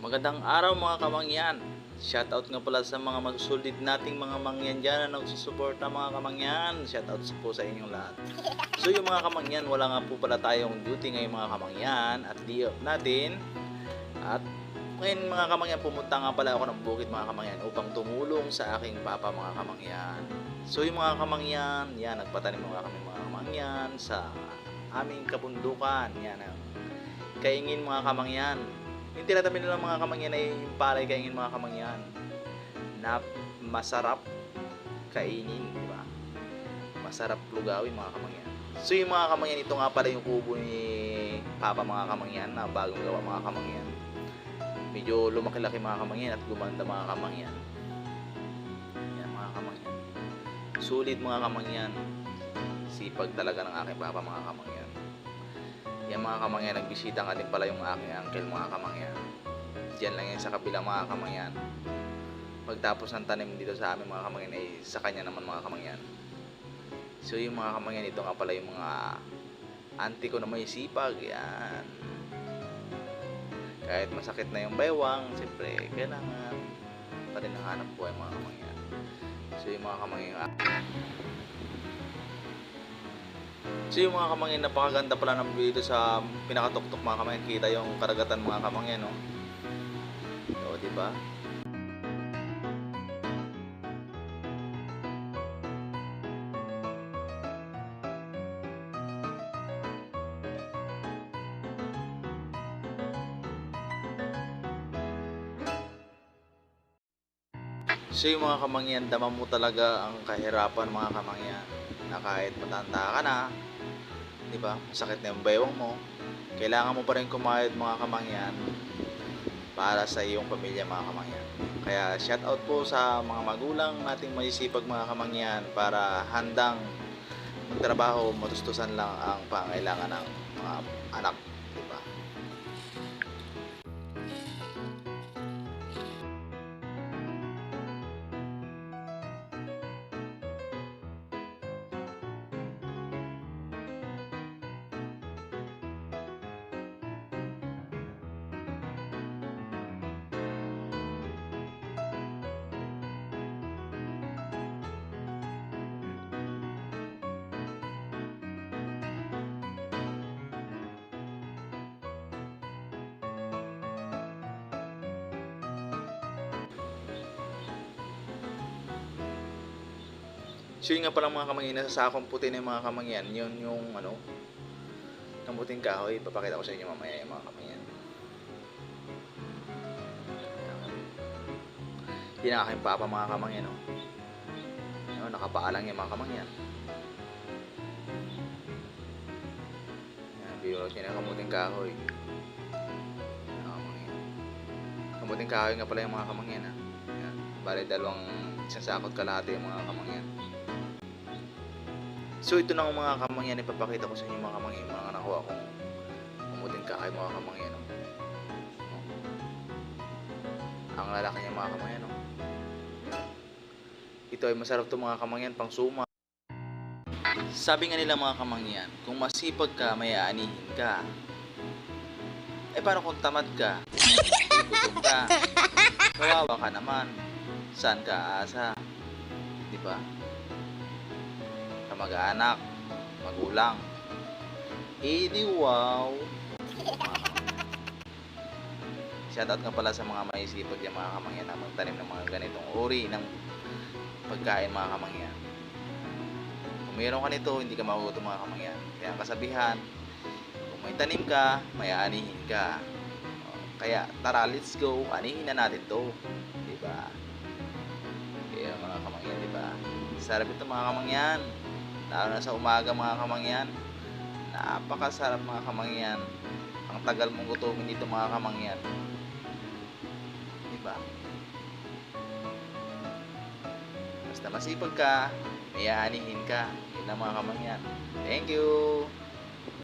Magandang araw mga kamangyan. Shoutout nga pala sa mga masusulit nating mga mangyan dyan na nagsusuporta mga kamangyan. Shoutout po sa inyong lahat. So yung mga kamangyan, wala nga po pala tayong duty ngayon mga kamangyan at day off natin. At ngayon mga kamangyan, pumunta nga pala ako ng bukid mga kamangyan upang tumulong sa aking papa mga kamangyan. So yung mga kamangyan, yan, nagpatanim mga kami mga kamangyan sa aming kabundukan. Yan, kaingin mga kamangyan. Yung tinatabi nila mga kamangyan ay yung palay kaingin mga kamangyan na masarap kainin, di ba? Masarap lugawin mga kamangyan. So yung mga kamangyan, ito nga pala yung kubo ni Papa mga kamangyan na bagong gawa mga kamangyan. Medyo lumaki-laki mga kamangyan at gumanda mga kamangyan. Yan mga kamangyan. Sulit mga kamangyan. Sipag talaga ng aking papa mga kamangyan. Yan mga kamangyan, nagbisita nga din pala yung aking uncle mga kamangyan. Diyan lang yan sa kabilang mga kamangyan. Pagtapos ng tanim dito sa amin mga kamangyan ay sa kanya naman mga kamangyan. So yung mga kamangyan, ito nga pala yung mga auntie ko na may sipag. Yan. Kahit masakit na yung baywang, siyempre kailangan pa rin ang hanap buhay mga kamangyan. So yung mga kamangyan, mga kamangyan, napakaganda pala ng video sa pinakatuktok mga kamangyan. Kita yung karagatan mga kamangyan, no? O, diba? So yung mga kamangyan, dama mo talaga ang kahirapan mga kamangyan, na kahit matanda ka na, di ba, masakit na yung baywang mo, kailangan mo pa rin kumayod mga kamangyan para sa iyong pamilya mga kamangyan. Kaya shout out po sa mga magulang nating masisipag mga kamangyan para handang magtrabaho, matustusan lang ang pangailangan ng mga anak, di ba? So yun nga pala mga kamangyan, nasa sakong puti na yung mga kamangyan, yun yung ano, ng puting kahoy. Papakita ko sa inyo mamaya yung mga kamangyan. Hindi na aking papa mga kamangyan, no? Ano, nakapaalang yung mga kamangyan. Yan, biyurot niya ng kamuting kahoy. Kamuting kahoy nga pala yung mga kamangyan, ha? Yan, bali dalawang isang sakot kalahati yung mga kamangyan. So ito na ang mga kamangyan, ipapakita ko sa inyo mga kamangyan, mga nakuha kong kamuting kahoy mga kamangyan, no? Ang lalaki niya mga kamangyan, no? Ito ay masarap to mga kamangyan, pang suma. Sabi nga nila mga kamangyan, kung masipag ka, may aanihin ka. Eh paano kung tamad ka? Gutom ka. Kawawa ka naman. Saan ka aasa? Diba? Kamag-anak, magulang. Eh di wow. Shoutout nga pala sa mga maisipag yung mga kamangyan na magtanim ng mga ganitong uri ng pagkain mga kamangyan. Kung mayroon ka nito, hindi ka magugutom mga kamangyan. Kaya ang kasabihan, kung may tanim ka, may aanihin ka. Kaya tara, let's go, anihin na natin to, diba? Kaya mga kamangyan, diba? Sarap ito mga kamangyan, lalo na sa umaga mga kamangyan. Napakasarap mga kamangyan. Ang tagal mong gutumin dito mga kamangyan, diba? Basta masipag ka, may aanihin ka. Yun ang mga kamangyan. Thank you!